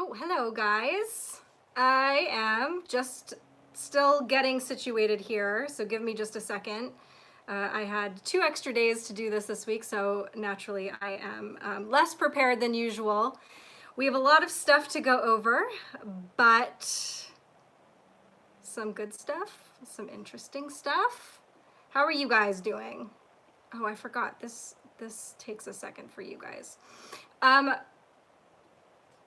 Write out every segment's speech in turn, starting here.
Oh, hello guys. I am just still getting situated here, so give me just a second. I had 2 extra days to do this week, so naturally I am less prepared than usual. We have a lot of stuff to go over, but some good stuff, some interesting stuff. How are you guys doing? Oh, I forgot, this takes a second for you guys.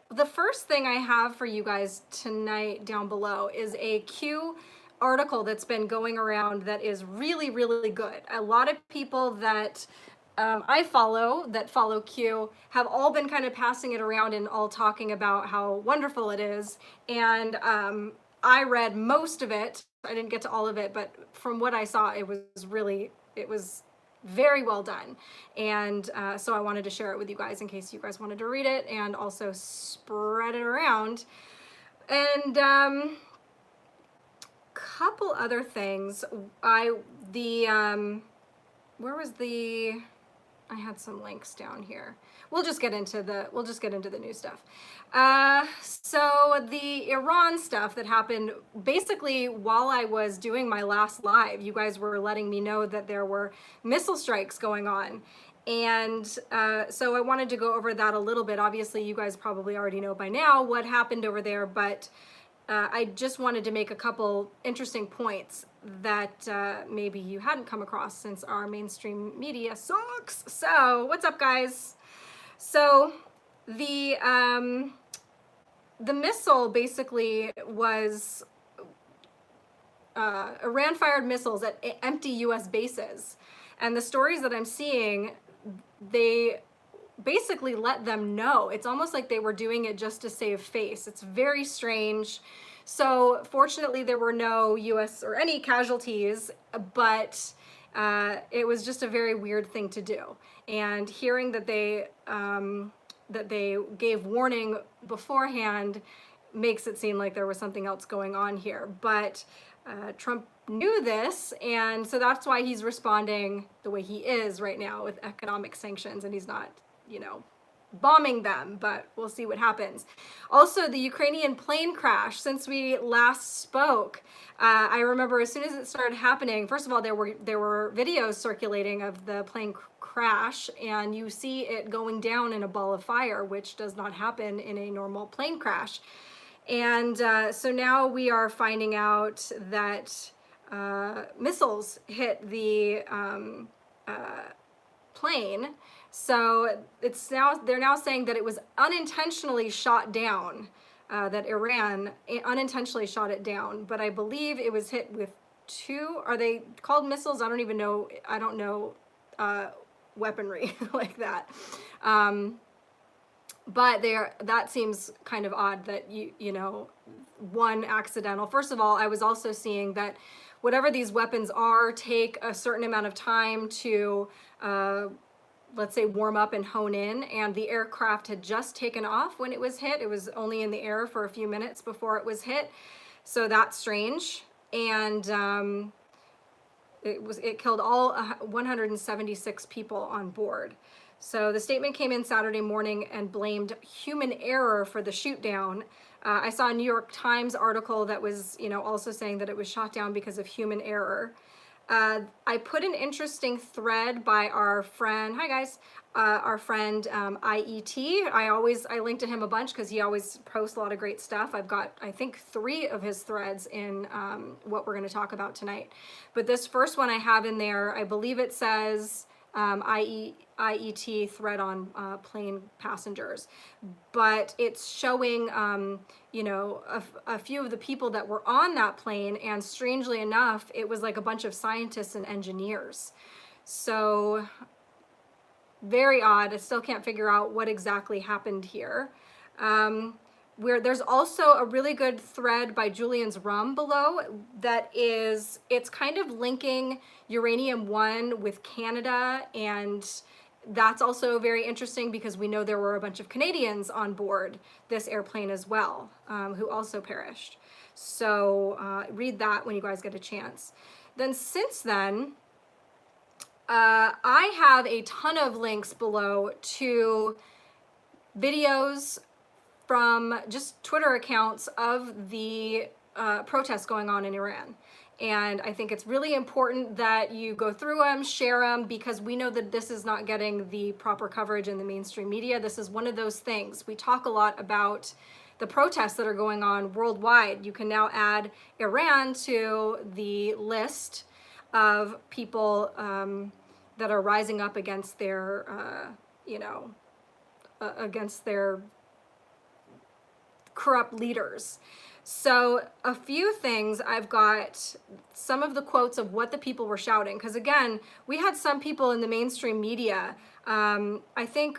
The first thing I have for you guys tonight down below is a Q article that's been going around that is really, really good. A lot of people that I follow that follow Q have all been kind of passing it around and all talking about how wonderful it is. And I read most of it. I didn't get to all of it, but from what I saw, it was very well done. And so I wanted to share it with you guys in case you guys wanted to read it and also spread it around. And couple other things. I had some links down here. We'll just get into the new stuff. So the Iran stuff that happened basically while I was doing my last live, you guys were letting me know that there were missile strikes going on. And so I wanted to go over that a little bit. Obviously, you guys probably already know by now what happened over there, but I just wanted to make a couple interesting points that maybe you hadn't come across since our mainstream media sucks. So what's up, guys? So the missile basically was Iran fired missiles at empty US bases. And the stories that I'm seeing, they basically let them know. It's almost like they were doing it just to save face. It's very strange. So fortunately there were no US or any casualties, but it was just a very weird thing to do. And hearing that they gave warning beforehand makes it seem like there was something else going on here. But Trump knew this, and so that's why he's responding the way he is right now with economic sanctions, and he's not, bombing them, but we'll see what happens. Also, the Ukrainian plane crash, since we last spoke, I remember as soon as it started happening, first of all, there were videos circulating of the plane crash, and you see it going down in a ball of fire, which does not happen in a normal plane crash. And so now we are finding out that missiles hit the plane. So they're now saying that it was unintentionally shot down, that Iran unintentionally shot it down. But I believe it was hit with 2, are they called missiles? I don't even know. I don't know weaponry like that. But that seems kind of odd that one accidental. First of all, I was also seeing that whatever these weapons are take a certain amount of time to let's say warm up and hone in, and the aircraft had just taken off when it was hit. It was only in the air for a few minutes before it was hit, so that's strange. And it killed all 176 people on board. So the statement came in Saturday morning and blamed human error for the shoot down. I saw a New York Times article that was, also saying that it was shot down because of human error. I put an interesting thread by our friend, hi guys, our friend IET. I link to him a bunch because he always posts a lot of great stuff. I've got, I think, 3 of his threads in what we're going to talk about tonight. But this first one I have in there, I believe it says IET thread on plane passengers, but it's showing a few of the people that were on that plane, and strangely enough it was like a bunch of scientists and engineers. So very odd. I still can't figure out what exactly happened here. Where there's also a really good thread by Julian's Rum below it's kind of linking Uranium 1 with Canada, and that's also very interesting because we know there were a bunch of Canadians on board this airplane as well, who also perished. So read that when you guys get a chance. Then since then, I have a ton of links below to videos from just Twitter accounts of the protests going on in Iran. And I think it's really important that you go through them, share them, because we know that this is not getting the proper coverage in the mainstream media. This is one of those things. We talk a lot about the protests that are going on worldwide. You can now add Iran to the list of people that are rising up against their, against their corrupt leaders. So a few things, I've got some of the quotes of what the people were shouting, because again, we had some people in the mainstream media, I think,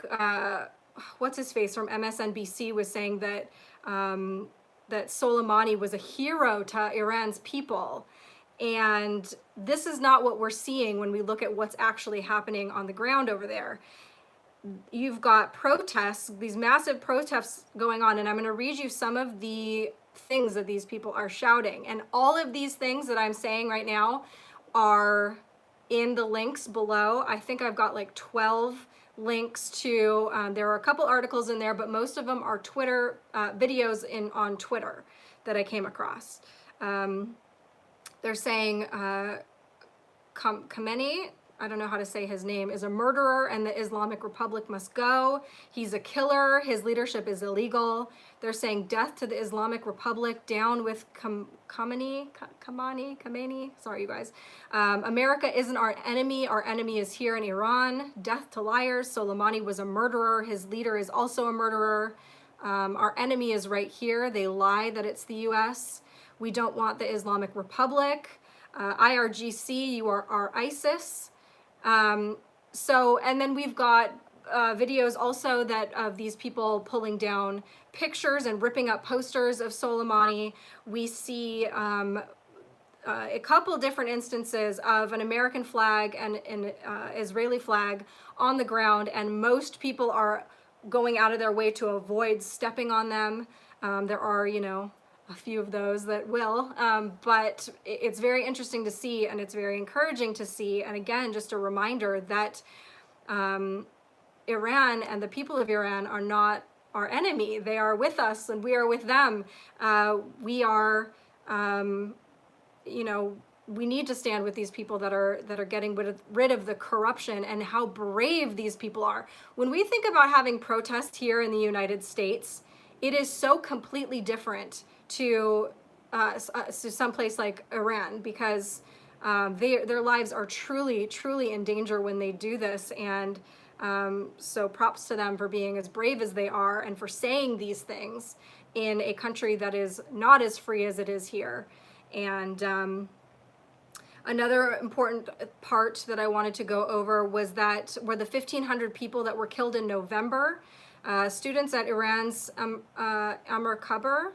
what's his face from MSNBC was saying that that Soleimani was a hero to Iran's people. And this is not what we're seeing when we look at what's actually happening on the ground over there. You've got protests, these massive protests going on, and I'm going to read you some of the things that these people are shouting. And all of these things that I'm saying right now are in the links below. I think I've got like 12 links to, there are a couple articles in there, but most of them are Twitter videos on Twitter that I came across. They're saying Khamenei, I don't know how to say his name, is a murderer and the Islamic Republic must go. He's a killer. His leadership is illegal. They're saying death to the Islamic Republic, down with Khamenei. Sorry, you guys. America isn't our enemy. Our enemy is here in Iran. Death to liars. Soleimani was a murderer. His leader is also a murderer. Our enemy is right here. They lie that it's the U.S. We don't want the Islamic Republic. IRGC, you are our ISIS. And then we've got videos also that of these people pulling down pictures and ripping up posters of Soleimani. We see a couple different instances of an American flag and an Israeli flag on the ground, and most people are going out of their way to avoid stepping on them. There are, a few of those that will, but it's very interesting to see, and it's very encouraging to see. And again, just a reminder that Iran and the people of Iran are not our enemy. They are with us and we are with them. We are, we need to stand with these people that are getting rid of the corruption, and how brave these people are. When we think about having protests here in the United States, it is so completely different to someplace like Iran, because their lives are truly, truly in danger when they do this. And so props to them for being as brave as they are and for saying these things in a country that is not as free as it is here. And another important part that I wanted to go over was that were the 1,500 people that were killed in November. Students at Iran's Amir Kabir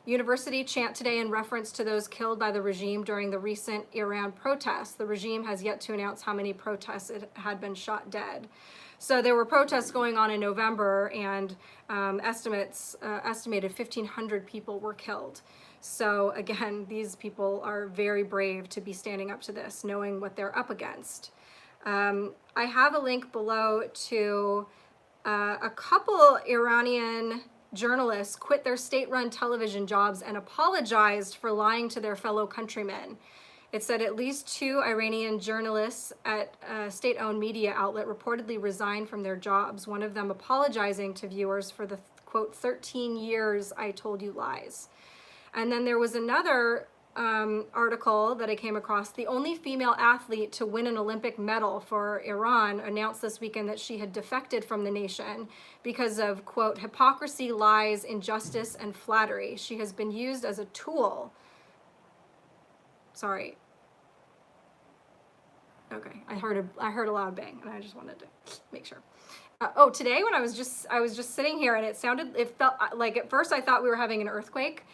University chant today in reference to those killed by the regime during the recent Iran protests. The regime has yet to announce how many protests it had been shot dead. So there were protests going on in November, and estimated 1,500 people were killed. So again, these people are very brave to be standing up to this, knowing what they're up against. I have a link below to a couple Iranian journalists quit their state-run television jobs and apologized for lying to their fellow countrymen. It said at least 2 Iranian journalists at a state-owned media outlet reportedly resigned from their jobs, one of them apologizing to viewers for the, quote, 13 years I told you lies. And then there was another article that I came across. The only female athlete to win an Olympic medal for Iran announced this weekend that she had defected from the nation because of, quote, hypocrisy, lies, injustice, and flattery. She has been used as a tool. Sorry. Okay, I heard a loud bang, and I just wanted to make sure. Today when I was just sitting here, and it felt like at first I thought we were having an earthquake,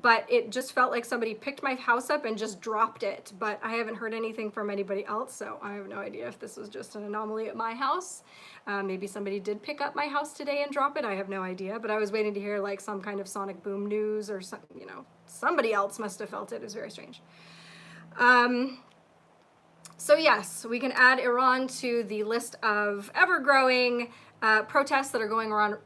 but it just felt like somebody picked my house up and just dropped it. But I haven't heard anything from anybody else, so I have no idea if this was just an anomaly at my house. Maybe somebody did pick up my house today and drop it. I have no idea, but I was waiting to hear like some kind of sonic boom news or some, somebody else must have felt it. It was very strange. So yes, we can add Iran to the list of ever-growing protests that are going on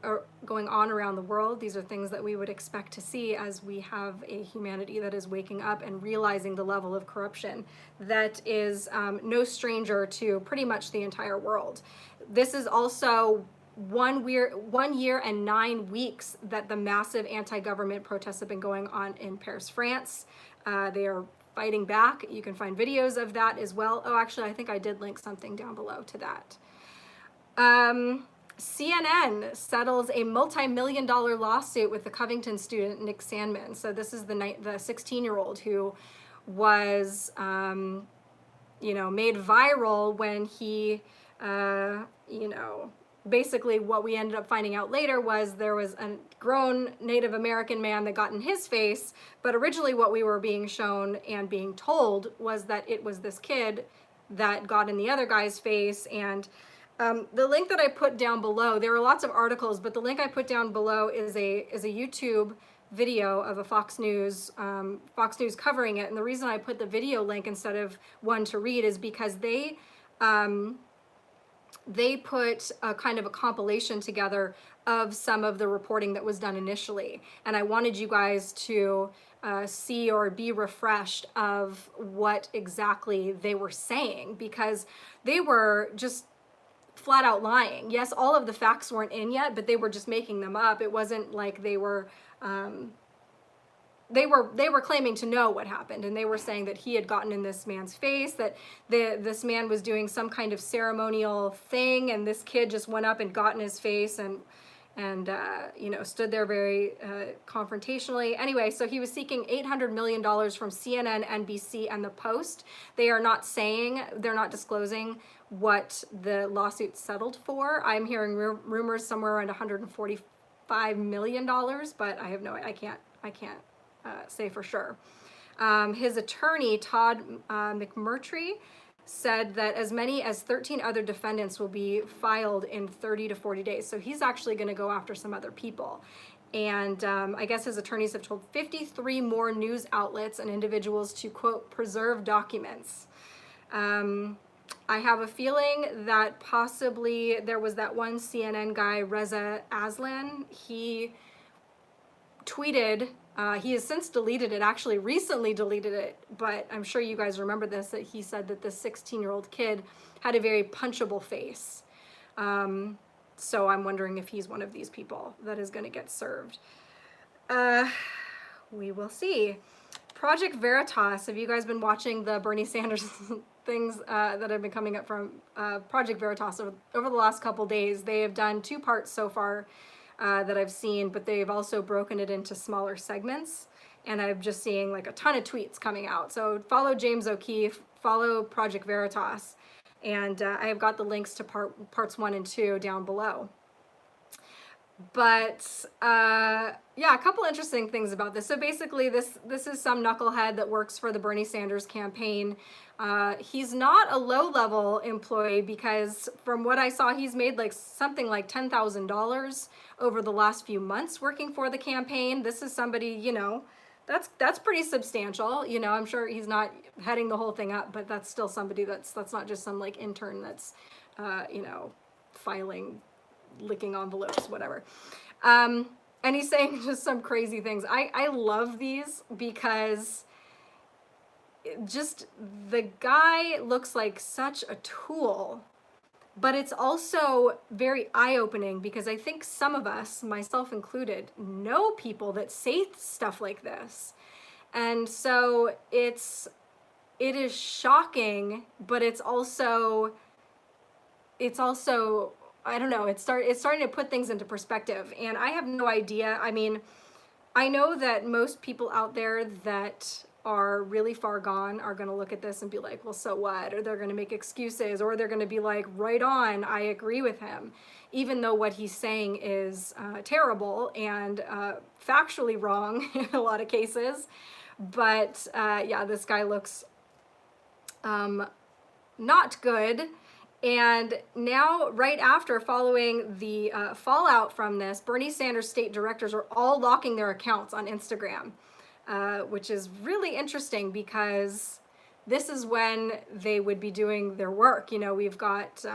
around the world. These are things that we would expect to see as we have a humanity that is waking up and realizing the level of corruption that is no stranger to pretty much the entire world. This is also 1 year and 9 weeks that the massive anti-government protests have been going on in Paris, France. They are fighting back. You can find videos of that as well. Oh, actually, I think I did link something down below to that. CNN settles a multi-million-dollar lawsuit with the Covington student, Nick Sandmann. So this is the 16-year-old who was, made viral when he, basically what we ended up finding out later was there was a grown Native American man that got in his face, but originally what we were being shown and being told was that it was this kid that got in the other guy's face. And the link that I put down below, there are lots of articles, but the link I put down below is a YouTube video of a Fox News covering it. And the reason I put the video link instead of one to read is because they put a kind of a compilation together of some of the reporting that was done initially. And I wanted you guys to see or be refreshed of what exactly they were saying, because they were just flat out lying. Yes, all of the facts weren't in yet, but they were just making them up. It wasn't like they were claiming to know what happened, and they were saying that he had gotten in this man's face, that this man was doing some kind of ceremonial thing, and this kid just went up and got in his face and stood there very confrontationally. Anyway, so he was seeking $800 million from CNN, NBC, and the Post. They're not disclosing what the lawsuit settled for. I'm hearing rumors somewhere around $145 million, but I can't say for sure. His attorney, Todd McMurtry, said that as many as 13 other defendants will be filed in 30 to 40 days. So he's actually going to go after some other people. And I guess his attorneys have told 53 more news outlets and individuals to, quote, preserve documents. I have a feeling that possibly there was that one CNN guy, Reza Aslan. He tweeted, he has since deleted it, actually recently deleted it, but I'm sure you guys remember this, that he said that this 16-year-old kid had a very punchable face. So I'm wondering if he's one of these people that is going to get served. We will see. Project Veritas, have you guys been watching the Bernie Sanders things that have been coming up from Project Veritas over the last couple days? They have done 2 parts so far that I've seen, but they've also broken it into smaller segments, and I'm just seeing like a ton of tweets coming out. So follow James O'Keefe, follow Project Veritas, and I have got the links to parts 1 and 2 down below. But yeah, a couple interesting things about this. So basically this is some knucklehead that works for the Bernie Sanders campaign. He's not a low-level employee, because from what I saw, he's made like something like $10,000 over the last few months working for the campaign. This is somebody, that's pretty substantial. I'm sure he's not heading the whole thing up, but that's still somebody that's not just some like intern that's filing, licking envelopes, whatever. And he's saying just some crazy things. I love these because just the guy looks like such a tool, but it's also very eye-opening, because I think some of us, myself included, know people that say stuff like this. And so it is shocking, but it's also I don't know, it's starting to put things into perspective, and I have no idea. I mean, I know that most people out there that are really far gone are going to look at this and be like, well, so what? Or they're going to make excuses, or they're going to be like, right on, I agree with him, even though what he's saying is terrible and factually wrong in a lot of cases. But yeah, this guy looks not good. And now, right after, following the fallout from this, Bernie Sanders state directors are all locking their accounts on Instagram, which is really interesting, because this is when they would be doing their work. We've got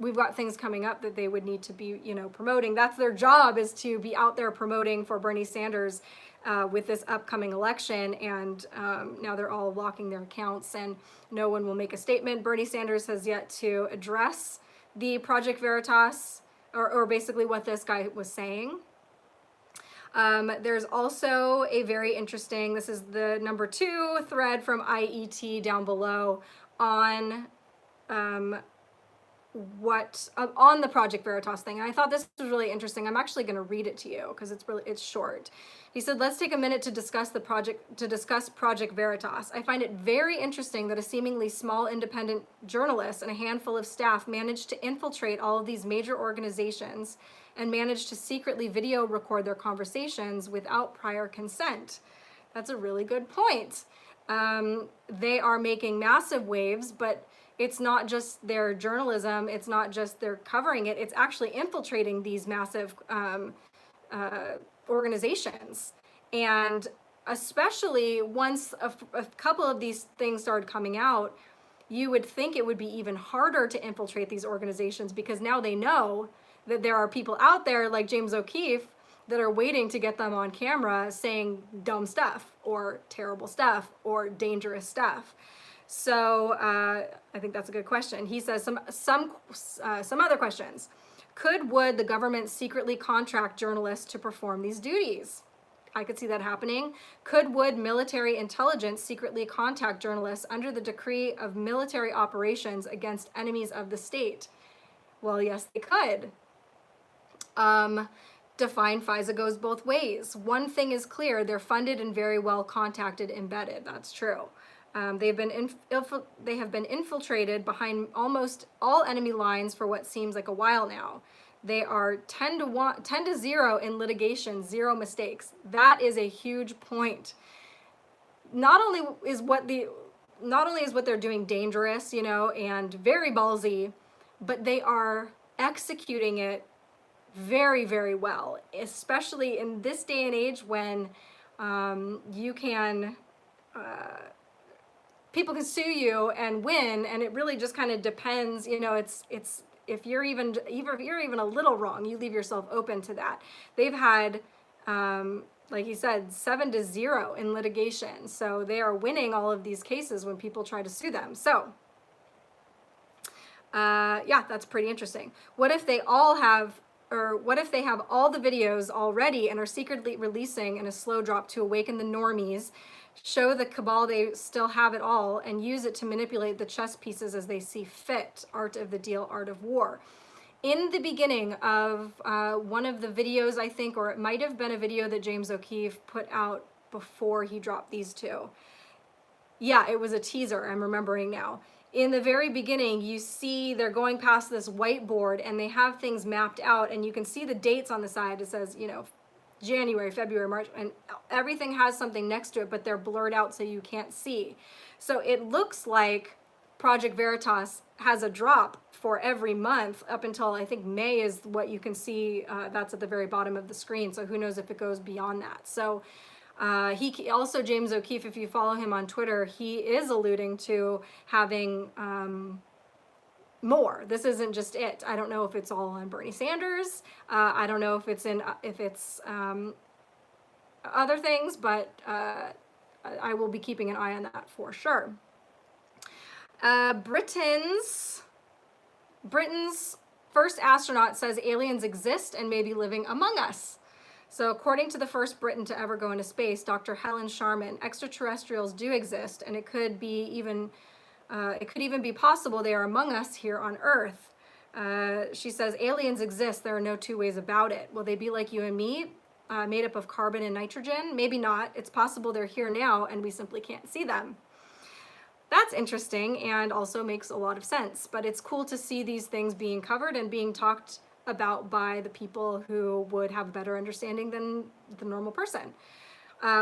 we've got things coming up that they would need to be, you know, promoting. That's their job, is to be out there promoting for Bernie Sanders with this upcoming election. And now they're all locking their accounts and no one will make a statement. Bernie Sanders has yet to address the Project Veritas, or basically what this guy was saying. There's also a very interesting, this is the number 2 thread from IET down below on on the Project Veritas thing. And I thought this was really interesting. I'm actually going to read it to you because it's short. He said, let's take a minute to discuss Project Veritas. I find it very interesting that a seemingly small independent journalist and a handful of staff managed to infiltrate all of these major organizations and managed to secretly video record their conversations without prior consent. That's a really good point. They are making massive waves, but it's not just their journalism, it's not just their covering it, it's actually infiltrating these massive organizations. And especially once a couple of these things started coming out, you would think it would be even harder to infiltrate these organizations, because now they know that there are people out there like James O'Keefe that are waiting to get them on camera saying dumb stuff or terrible stuff or dangerous stuff. So I think that's a good question. He says some other questions. Would the government secretly contract journalists to perform these duties? I could see that happening. Would military intelligence secretly contact journalists under the decree of military operations against enemies of the state? Well, yes, they could. Define FISA goes both ways. One thing is clear, they're funded and very well contacted, embedded. That's true. They have been infiltrated behind almost all enemy lines for what seems like a while now. They are 10 to 0 in litigation, 0 mistakes. That is a huge point. Not only is what they're doing dangerous, you know, and very ballsy, but they are executing it very, very well, especially in this day and age when you can people can sue you and win, and it really just kind of depends, you know. It's if you're even a little wrong, you leave yourself open to that. They've had like he said, 7 to 0 in litigation, so they are winning all of these cases when people try to sue them. So yeah, that's pretty interesting. What if they have all the videos already and are secretly releasing in a slow drop to awaken the normies, show the cabal they still have it all, and use it to manipulate the chess pieces as they see fit? Art of the deal, art of war. In the beginning of one of the videos, I think, or it might have been a video that James O'Keefe put out before he dropped these 2. Yeah, it was a teaser, I'm remembering now. In the very beginning, you see they're going past this whiteboard and they have things mapped out, and you can see the dates on the side. It says, you know, January, February, March, and everything has something next to it, but they're blurred out so you can't see. So it looks like Project Veritas has a drop for every month up until, I think, May is what you can see. That's at the very bottom of the screen. So who knows if it goes beyond that. So he also, James O'Keefe, if you follow him on Twitter, he is alluding to having more. This isn't just it. I don't know if it's all on Bernie Sanders. I don't know if it's other things, but I will be keeping an eye on that for sure. Britain's first astronaut says aliens exist and may be living among us. So according to the first Briton to ever go into space, Dr. Helen Sharman, extraterrestrials do exist, and it could even be possible they are among us here on Earth. She says, aliens exist, there are no two ways about it. Will they be like you and me, made up of carbon and nitrogen? Maybe not. It's possible they're here now and we simply can't see them. That's interesting and also makes a lot of sense, but it's cool to see these things being covered and being talked about by the people who would have a better understanding than the normal person.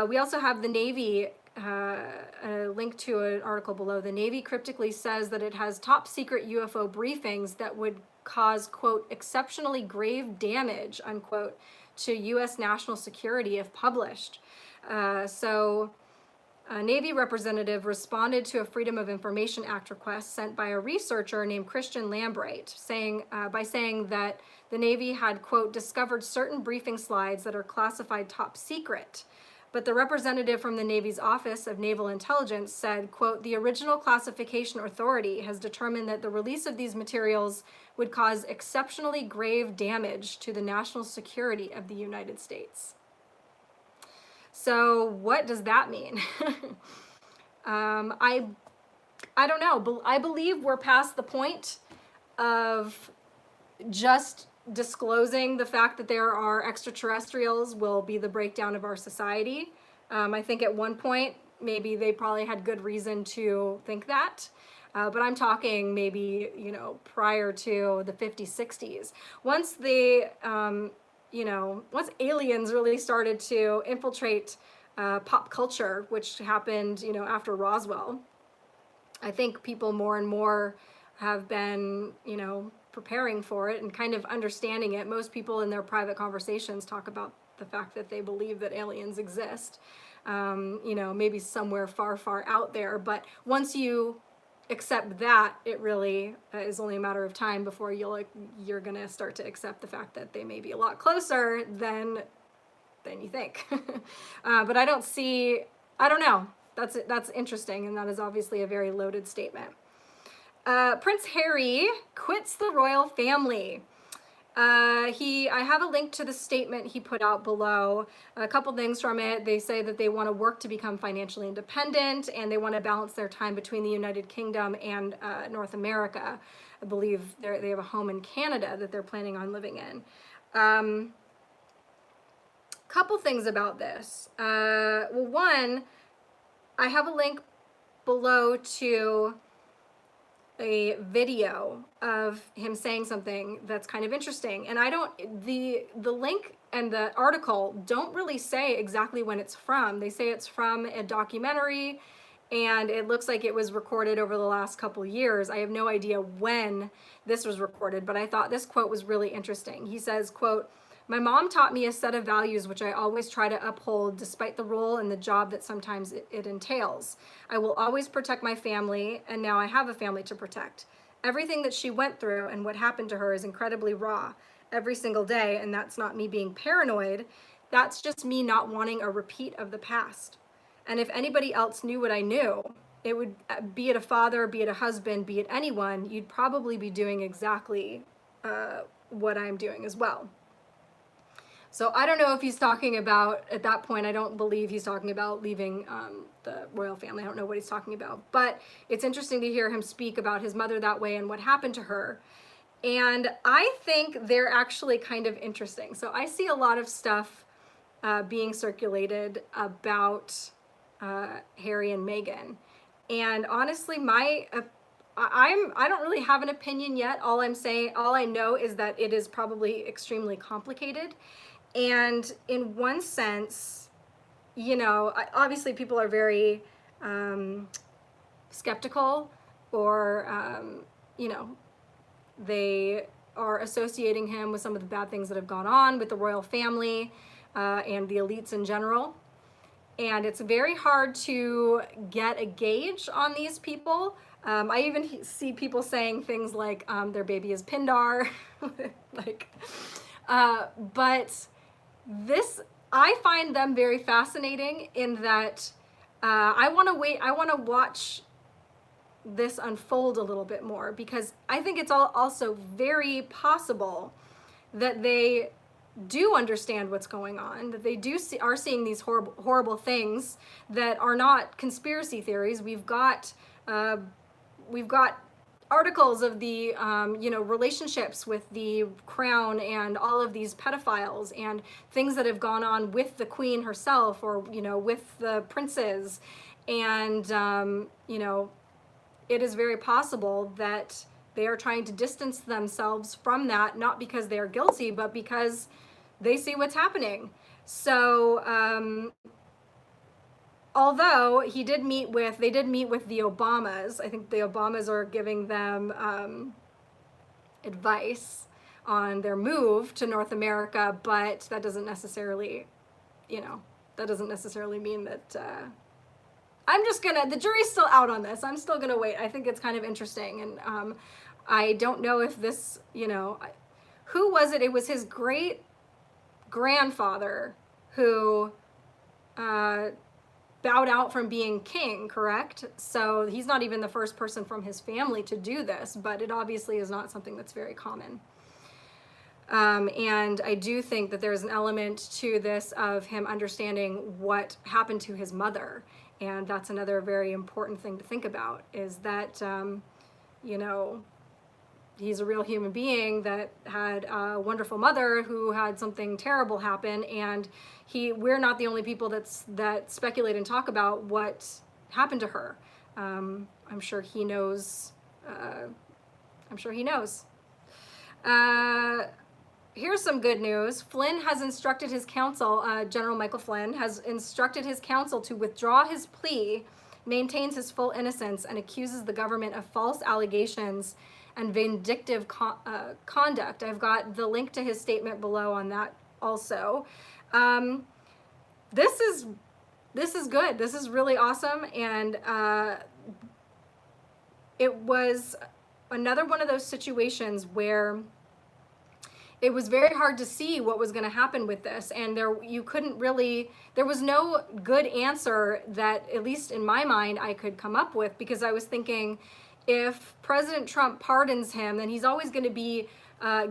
We also have the Navy, a link to an article below. The Navy cryptically says that it has top secret UFO briefings that would cause, quote, exceptionally grave damage, unquote, to U.S. national security if published. So A Navy representative responded to a Freedom of Information Act request sent by a researcher named Christian Lambright, by saying that the Navy had, quote, discovered certain briefing slides that are classified top secret. But the representative from the Navy's Office of Naval Intelligence said, quote, the original classification authority has determined that the release of these materials would cause exceptionally grave damage to the national security of the United States. So what does that mean? I don't know. I believe we're past the point of just disclosing the fact that there are extraterrestrials will be the breakdown of our society. I think at one point, maybe they probably had good reason to think that. But I'm talking maybe, prior to the 50s, 60s. Once once aliens really started to infiltrate pop culture, which happened, after Roswell, I think people more and more have been, preparing for it and kind of understanding it. Most people in their private conversations talk about the fact that they believe that aliens exist, maybe somewhere far, far out there. But once you accept that, it really is only a matter of time before you're gonna start to accept the fact that they may be a lot closer than you think. But I don't know. That's interesting, and that is obviously a very loaded statement. Prince Harry quits the royal family. I have a link to the statement he put out below. A couple things from it. They say that they want to work to become financially independent, and they want to balance their time between the United Kingdom and North America. I believe they have a home in Canada that they're planning on living in. Couple things about this. Well, one, I have a link below to a video of him saying something that's kind of interesting, and the link and the article don't really say exactly when it's from. They say it's from a documentary, and it looks like it was recorded over the last couple years. I have no idea when this was recorded, but I thought this quote was really interesting. He says, quote, my mom taught me a set of values which I always try to uphold despite the role and the job that sometimes it entails. I will always protect my family, and now I have a family to protect. Everything that she went through and what happened to her is incredibly raw every single day, and that's not me being paranoid. That's just me not wanting a repeat of the past. And if anybody else knew what I knew, it would, be it a father, be it a husband, be it anyone, you'd probably be doing exactly what I'm doing as well. So I don't know if he's talking about, at that point, I don't believe he's talking about leaving the royal family. I don't know what he's talking about. But it's interesting to hear him speak about his mother that way and what happened to her. And I think they're actually kind of interesting. So I see a lot of stuff being circulated about Harry and Meghan. And honestly, I don't really have an opinion yet. All I know is that it is probably extremely complicated. And in one sense, obviously people are very skeptical, or, they are associating him with some of the bad things that have gone on with the royal family and the elites in general. And it's very hard to get a gauge on these people. I even see people saying things like their baby is Pindar, but I find them very fascinating in that I want to watch this unfold a little bit more, because I think it's also very possible that they do understand what's going on, that they are seeing these horrible things that are not conspiracy theories. We've got articles of the relationships with the crown and all of these pedophiles and things that have gone on with the queen herself, or with the princes, and it is very possible that they are trying to distance themselves from that, not because they are guilty, but because they see what's happening. So although they did meet with the Obamas. I think the Obamas are giving them advice on their move to North America, but that doesn't necessarily, mean that I'm just gonna, the jury's still out on this. I'm still gonna wait. I think it's kind of interesting. And I don't know if this, you know, who was it? It was his great grandfather who bowed out from being king, correct? So he's not even the first person from his family to do this, but it obviously is not something that's very common. And I do think that there's an element to this of him understanding what happened to his mother. And that's another very important thing to think about, is that, you know, he's a real human being that had a wonderful mother who had something terrible happen, and we're not the only people that speculate and talk about what happened to her. I'm sure he knows. I'm sure he knows. Here's some good news. Flynn has instructed his counsel, General Michael Flynn, has instructed his counsel to withdraw his plea, maintains his full innocence, and accuses the government of false allegations and vindictive conduct. I've got the link to his statement below on that also. This is good. This is really awesome, and it was another one of those situations where it was very hard to see what was going to happen with this, and there was no good answer that, at least in my mind, I could come up with, because I was thinking, if President Trump pardons him, then he's always going to be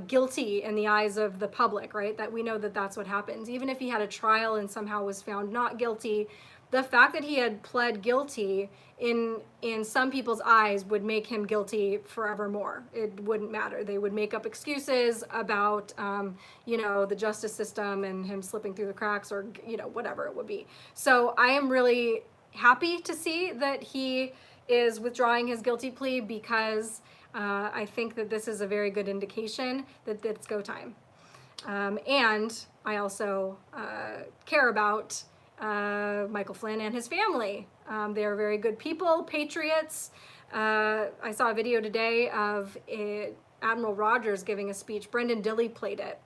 guilty in the eyes of the public, right? That we know that that's what happens. Even if he had a trial and somehow was found not guilty, the fact that he had pled guilty in some people's eyes would make him guilty forevermore. It wouldn't matter. They would make up excuses about, you know, the justice system and him slipping through the cracks, or, you know, whatever it would be. So I am really happy to see that he is withdrawing his guilty plea, because I think that this is a very good indication that it's go time. And I also care about Michael Flynn and his family. They are very good people, patriots. I saw a video today of Admiral Rogers giving a speech. Brendan Dilley played it.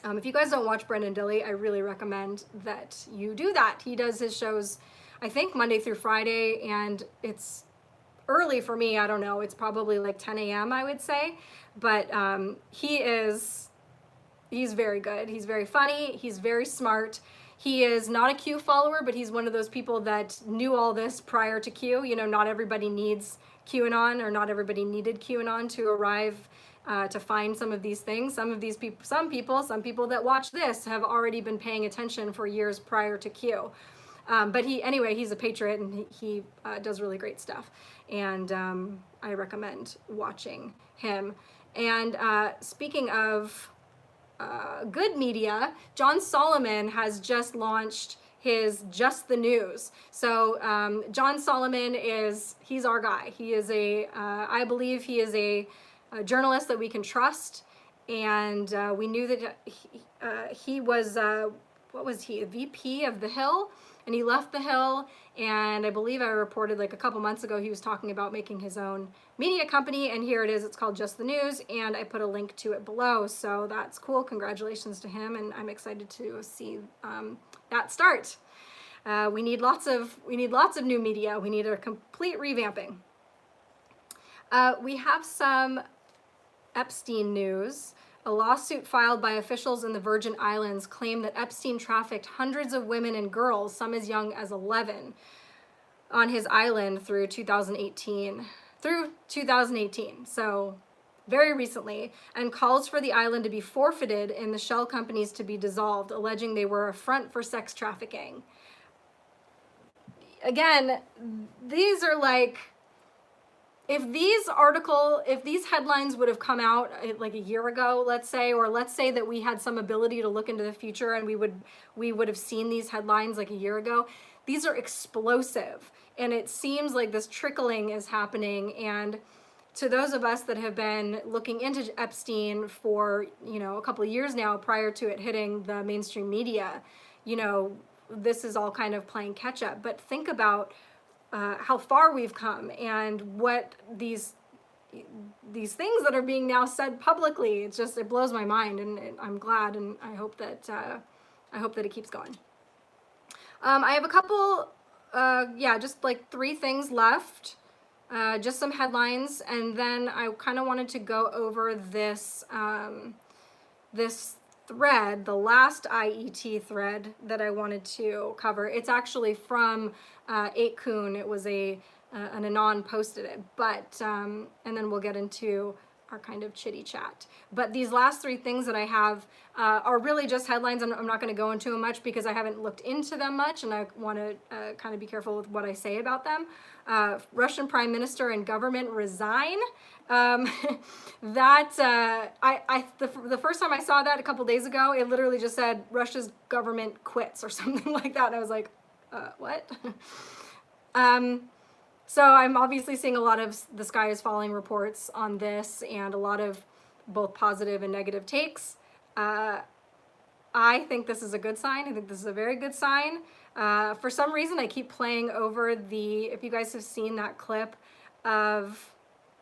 If you guys don't watch Brendan Dilley, I really recommend that you do that. He does his shows, I think, Monday through Friday, and it's early for me. I don't know. It's probably like 10 a.m., I would say. But he's very good. He's very funny. He's very smart. He is not a Q follower, but he's one of those people that knew all this prior to Q. You know, not everybody needs QAnon, or not everybody needed QAnon to arrive to find some of these things. Some people that watch this have already been paying attention for years prior to Q. But he's a patriot, and he does really great stuff. And I recommend watching him. And speaking of good media, John Solomon has just launched his Just the News. So John Solomon he's our guy. He is I believe he is a journalist that we can trust. And we knew that he was, what was he, a VP of The Hill? And he left The Hill, and I believe I reported like a couple months ago he was talking about making his own media company, and here it is. It's called Just the News, and I put a link to it below. So that's cool. Congratulations to him, and I'm excited to see that start. We need lots of new media. We need a complete revamping. We have some Epstein news. A lawsuit filed by officials in the Virgin Islands claimed that Epstein trafficked hundreds of women and girls, some as young as 11, on his island through 2018. So very recently, and calls for the island to be forfeited and the shell companies to be dissolved, alleging they were a front for sex trafficking. Again, these are like, if these headlines would have come out like a year ago, let's say, or let's say that we had some ability to look into the future and we would have seen these headlines like a year ago, these are explosive. And it seems like this trickling is happening. And to those of us that have been looking into Epstein for, you know, a couple of years now, prior to it hitting the mainstream media, you know, this is all kind of playing catch up. But think about how far we've come, and what these things that are being now said publicly. It blows my mind, and I'm glad, and I hope that it keeps going. I have a couple yeah, just like 3 things left. Just some headlines, and then I kind of wanted to go over this this thread, the last IET thread that I wanted to cover. It's actually from 8kun. It was an anon posted it, but and then we'll get into our kind of chitty chat. But these last 3 things that I have are really just headlines. I'm not going to go into them much because I haven't looked into them much, and I want to kind of be careful with what I say about them. Russian Prime Minister and government resign. That the first time I saw that a couple days ago, it literally just said Russia's government quits or something like that, and I was like, what? So I'm obviously seeing a lot of the sky is falling reports on this, and a lot of both positive and negative takes. I think this is a good sign. I think this is a very good sign. For some reason, I keep playing over if you guys have seen that clip of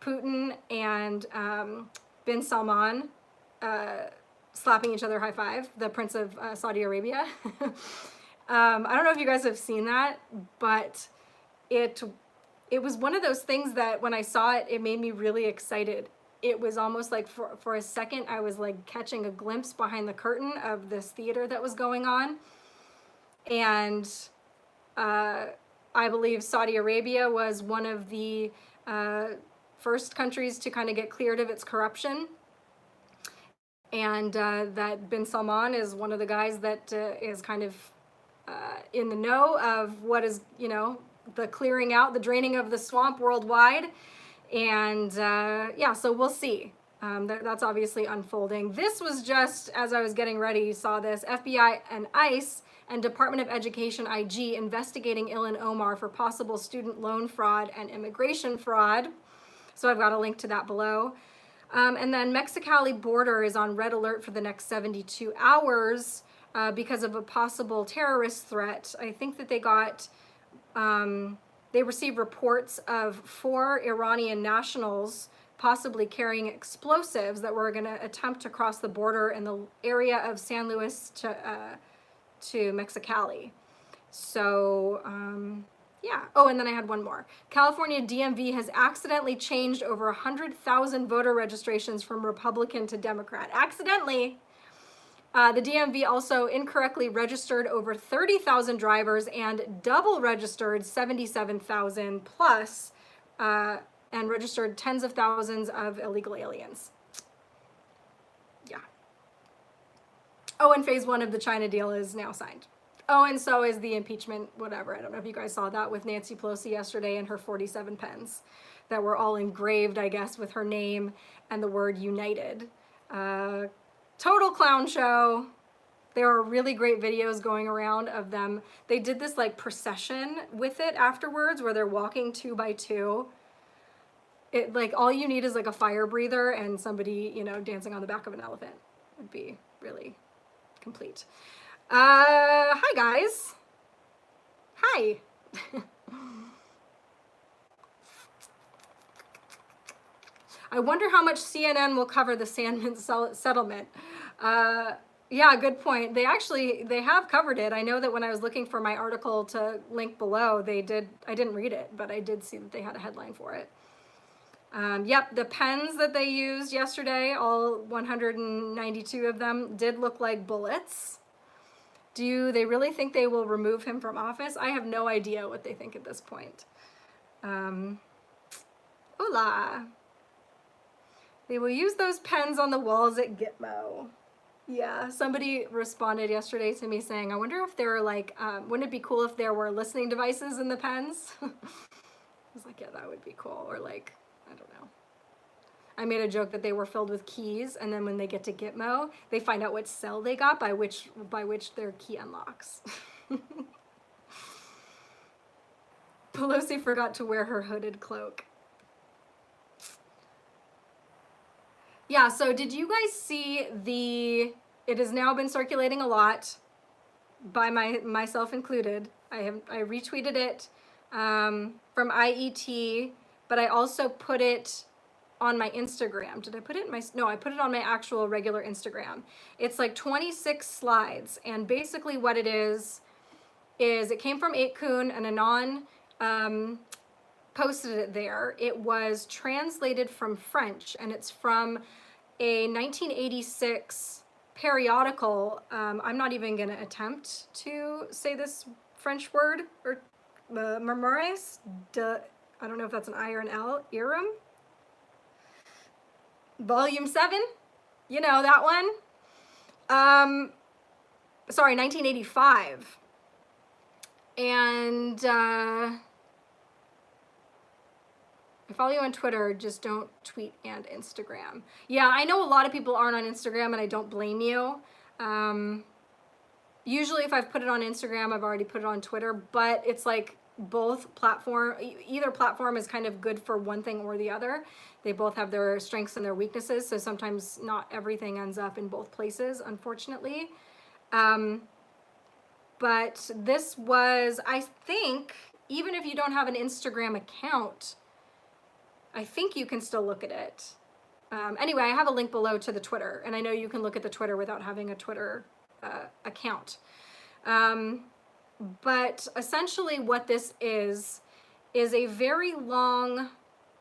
Putin and bin Salman slapping each other high five, the Prince of Saudi Arabia. I don't know if you guys have seen that, but it was one of those things that when I saw it, it made me really excited. It was almost like for a second, I was like catching a glimpse behind the curtain of this theater that was going on. And I believe Saudi Arabia was one of the first countries to kind of get cleared of its corruption. And that bin Salman is one of the guys that is kind of in the know of what is, the clearing out, the draining of the swamp worldwide. And yeah, so we'll see. That's obviously unfolding. This was just, as I was getting ready, you saw this, FBI and ICE and Department of Education IG investigating Ilhan Omar for possible student loan fraud and immigration fraud. So I've got a link to that below. And then Mexicali border is on red alert for the next 72 hours because of a possible terrorist threat. I think that they received reports of 4 Iranian nationals possibly carrying explosives that were going to attempt to cross the border in the area of San Luis to Mexicali. So, yeah. Oh, and then I had one more. California DMV has accidentally changed over 100,000 voter registrations from Republican to Democrat. Accidentally. The DMV also incorrectly registered over 30,000 drivers and double registered 77,000 plus and registered tens of thousands of illegal aliens. Yeah. Oh, and phase 1 of the China deal is now signed. Oh, and so is the impeachment, whatever. I don't know if you guys saw that with Nancy Pelosi yesterday and her 47 pens that were all engraved, I guess, with her name and the word United. Total clown show. There are really great videos going around of them. They did this like procession with it afterwards where they're walking 2 by 2. It like all you need is like a fire breather and somebody, dancing on the back of an elephant. Would be really complete. Hi guys. Hi. I wonder how much CNN will cover the Sandmann settlement. Yeah, good point. They have covered it. I know that when I was looking for my article to link below, I didn't read it, but I did see that they had a headline for it. Yep, the pens that they used yesterday, all 192 of them, did look like bullets. Do they really think they will remove him from office? I have no idea what they think at this point. Hola. They will use those pens on the walls at Gitmo. Yeah, somebody responded yesterday to me saying, I wonder if there are like, wouldn't it be cool if there were listening devices in the pens? I was like, yeah, that would be cool. Or like, I don't know. I made a joke that they were filled with keys, and then when they get to Gitmo, they find out what cell they got by which their key unlocks. Pelosi forgot to wear her hooded cloak. Yeah, so did you guys see it has now been circulating a lot, by myself included. I retweeted it from IET, but I also put it on my Instagram. Did I put it in no, I put it on my actual regular Instagram. It's like 26 slides, and basically what it is is, it came from 8kun, and Anon posted it there. It was translated from French, and it's from a 1986 periodical. I'm not even going to attempt to say this French word, or Memoires de, I don't know if that's an I or an L, Iram, volume 7, you know, that one. Sorry, 1985. And I follow you on Twitter, just don't tweet and Instagram. Yeah, I know a lot of people aren't on Instagram, and I don't blame you. Usually if I've put it on Instagram, I've already put it on Twitter, but it's like both platform, either platform is kind of good for one thing or the other. They both have their strengths and their weaknesses, so sometimes not everything ends up in both places, unfortunately. But this was, I think, even if you don't have an Instagram account, I think you can still look at it. Anyway, I have a link below to the Twitter, and I know you can look at the Twitter without having a Twitter account. But essentially what this is a very long,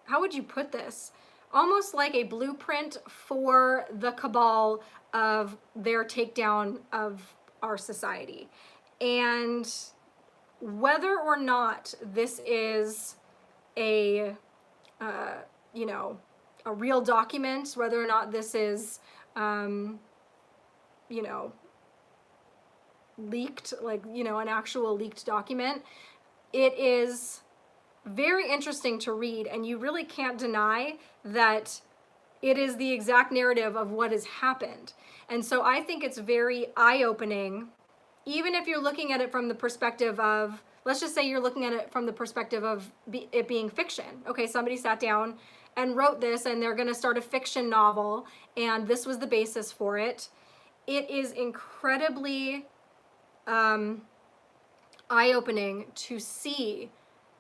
how would you put this? Almost like a blueprint for the cabal of their takedown of our society. And whether or not this is a, you know, a real document, whether or not this is, you know, leaked, like, you know, an actual leaked document, it is very interesting to read, and you really can't deny that it is the exact narrative of what has happened. And so I think it's very eye-opening, even if you're looking at it from the perspective of, let's just say you're looking at it from the perspective of it being fiction. Okay, somebody sat down and wrote this, and they're going to start a fiction novel, and this was the basis for it. It is incredibly eye-opening to see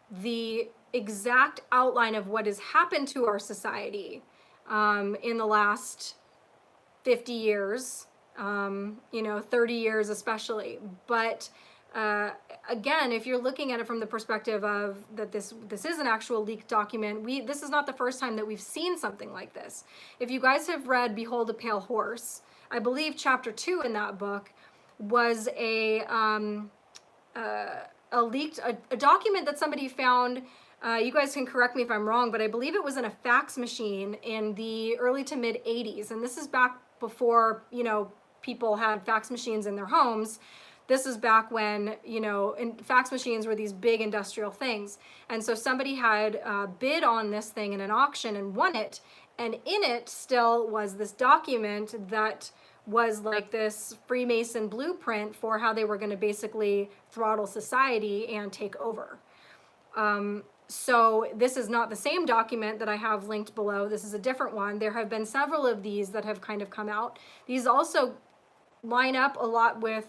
the exact outline of what has happened to our society in the last 50 years, you know, 30 years especially. But again, if you're looking at it from the perspective of that this is an actual leaked document, this is not the first time that we've seen something like this. If you guys have read Behold a Pale Horse, I believe chapter 2 in that book was a leaked document that somebody found. You guys can correct me if I'm wrong, but I believe it was in a fax machine in the early to mid 80s. And this is back before, you know, people had fax machines in their homes. This is back when, you know, fax machines were these big industrial things. And so somebody had bid on this thing in an auction and won it. And in it still was this document that was like this Freemason blueprint for how they were going to basically throttle society and take over. So this is not the same document that I have linked below. This is a different one. There have been several of these that have kind of come out. These also line up a lot with,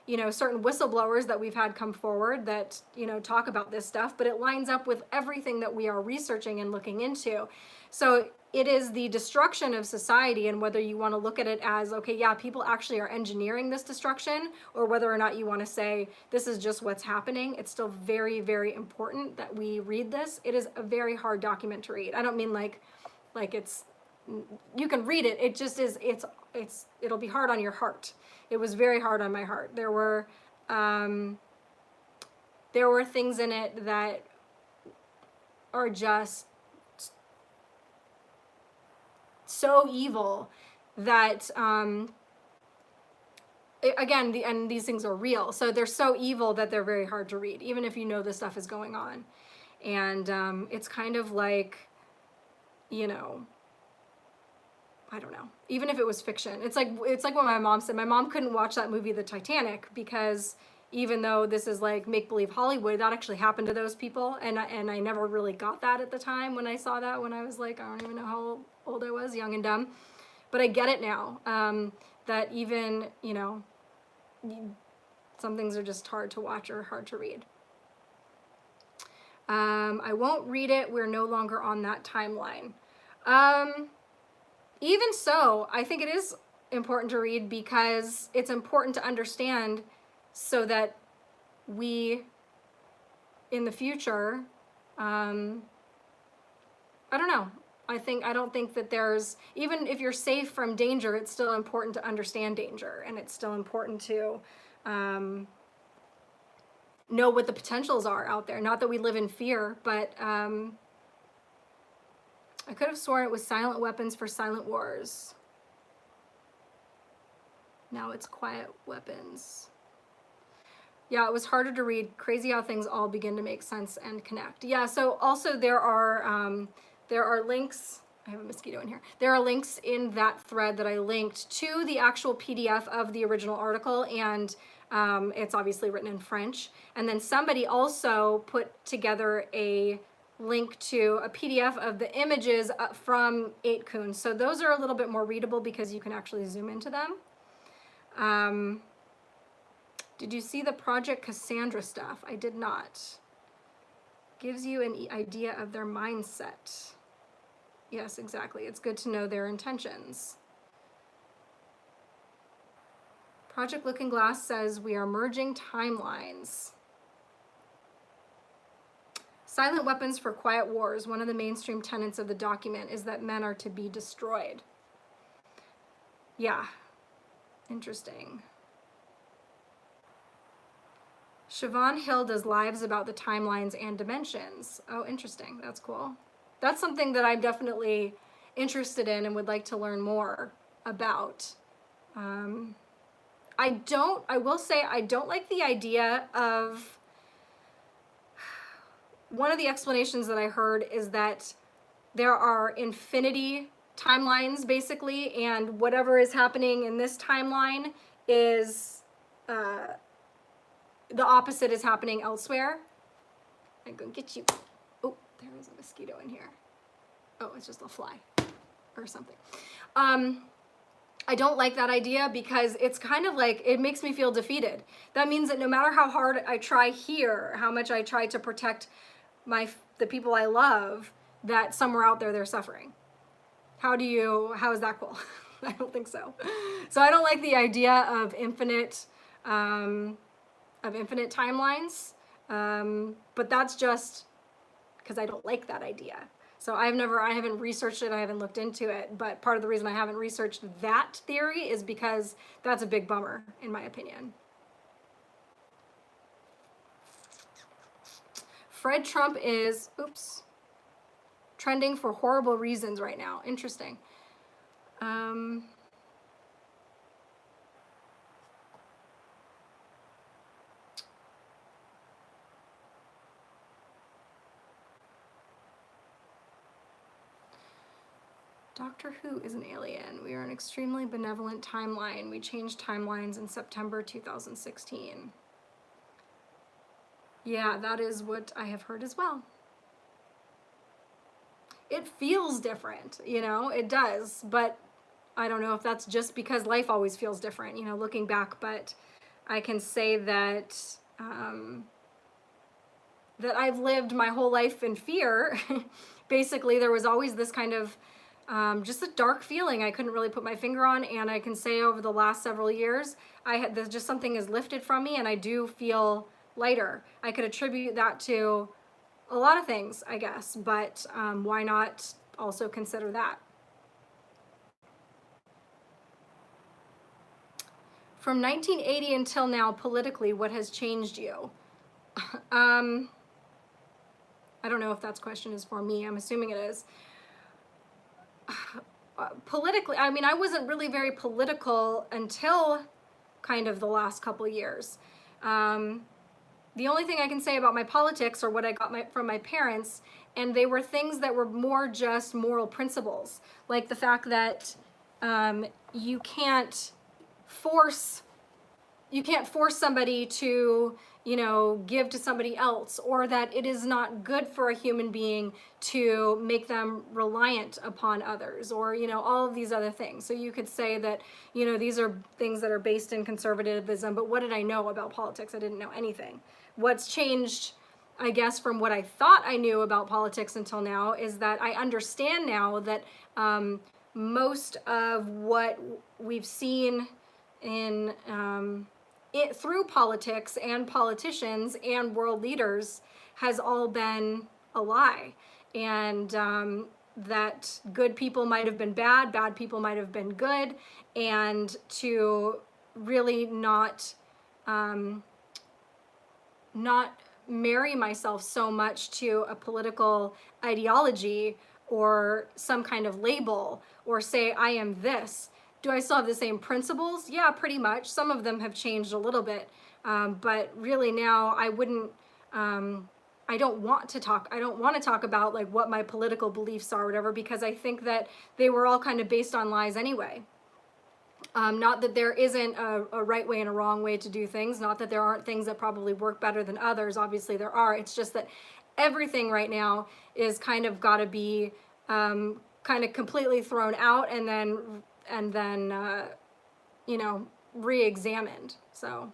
you know, certain whistleblowers that we've had come forward that, you know, talk about this stuff, but it lines up with everything that we are researching and looking into. So it is the destruction of society, and whether you want to look at it as, okay, yeah, people actually are engineering this destruction, or whether or not you want to say this is just what's happening, it's still very, very important that we read this. It is a very hard document to read. I don't mean like it's, you can read it, it just is, it'll be hard on your heart. It was very hard on my heart. There were things in it that are just so evil that again, and these things are real, so they're so evil that they're very hard to read, even if you know this stuff is going on. And it's kind of like, you know, I don't know, even if it was fiction, it's like what my mom said. My mom couldn't watch that movie, The Titanic, because even though this is like make-believe Hollywood, that actually happened to those people, and I never really got that at the time when I saw that, when I was like, I don't even know how old I was, young and dumb. But I get it now, that even, you know, some things are just hard to watch or hard to read. I won't read it. We're no longer on that timeline. Even so, I think it is important to read, because it's important to understand so that we, in the future, I don't know. I don't think that there's, even if you're safe from danger, it's still important to understand danger, and it's still important to know what the potentials are out there. Not that we live in fear, but I could have sworn it was silent weapons for silent wars. Now it's quiet weapons. Yeah, it was harder to read. Crazy how things all begin to make sense and connect. Yeah, so also there are links. I have a mosquito in here. There are links in that thread that I linked to the actual PDF of the original article, and it's obviously written in French. And then somebody also put together a link to a PDF of the images from 8kun. So those are a little bit more readable because you can actually zoom into them. Did you see the Project Cassandra stuff? I did not. Gives you an idea of their mindset. Yes, exactly. It's good to know their intentions. Project Looking Glass says we are merging timelines. Silent weapons for quiet wars. One of the mainstream tenets of the document is that men are to be destroyed. Yeah. Interesting. Siobhan Hill does lives about the timelines and dimensions. Oh, interesting. That's cool. That's something that I'm definitely interested in and would like to learn more about. I will say I don't like the idea of, one of the explanations that I heard is that there are infinity timelines basically, and whatever is happening in this timeline is, the opposite is happening elsewhere. I'm gonna get you. Oh, there is a mosquito in here. Oh, it's just a fly or something. I don't like that idea because it's kind of like, it makes me feel defeated. That means that no matter how hard I try here, how much I try to protect the people I love, that somewhere out there they're suffering. How is that cool? I don't think so. So I don't like the idea of infinite timelines, but that's just because I don't like that idea. So I haven't researched it, I haven't looked into it, but part of the reason I haven't researched that theory is because that's a big bummer, in my opinion. Fred Trump is, trending for horrible reasons right now. Interesting. Doctor Who is an alien. We are an extremely benevolent timeline. We changed timelines in September 2016. Yeah, that is what I have heard as well. It feels different, it does, but I don't know if that's just because life always feels different, looking back, but I can say that that I've lived my whole life in fear. Basically, there was always this kind of just a dark feeling I couldn't really put my finger on, and I can say over the last several years, there's just something is lifted from me, and I do feel lighter. I could attribute that to a lot of things, I guess, but why not also consider that? From 1980 until now, politically, what has changed you? I don't know if that question is for me. I'm assuming it is. Politically, I mean, I wasn't really very political until kind of the last couple of years. The only thing I can say about my politics are what I got from my parents, and they were things that were more just moral principles, like the fact that you can't force somebody to, give to somebody else, or that it is not good for a human being to make them reliant upon others, or, all of these other things. So you could say that, these are things that are based in conservatism, but what did I know about politics? I didn't know anything. What's changed, I guess, from what I thought I knew about politics until now is that I understand now that most of what we've seen in through politics and politicians and world leaders has all been a lie. And that good people might have been bad, bad people might have been good, and to really not marry myself so much to a political ideology or some kind of label, or say I am this. Do I still have the same principles? Yeah, pretty much. Some of them have changed a little bit, but really now I wouldn't. I don't want to talk about like what my political beliefs are, or whatever, because I think that they were all kind of based on lies anyway. Not that there isn't a right way and a wrong way to do things. Not that there aren't things that probably work better than others. Obviously there are. It's just that everything right now is kind of got to be kind of completely thrown out and then you know, re-examined. So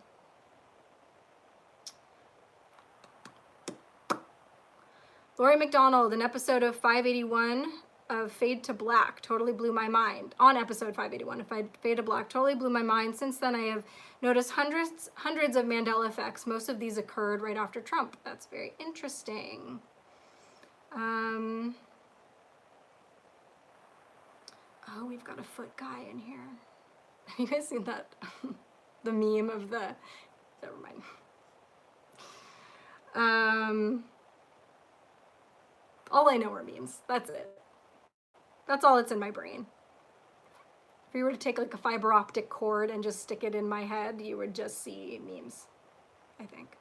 Lori McDonald, an episode of 581 of Fade to Black totally blew my mind. On episode 581 of Fade to Black totally blew my mind. Since then I have noticed hundreds of Mandela effects. Most of these occurred right after Trump. That's very interesting. Oh, we've got a foot guy in here. Have you guys seen that? The meme of the, never mind. All I know are memes. That's it. That's all that's in my brain. If you were to take like a fiber optic cord and just stick it in my head, you would just see memes, I think.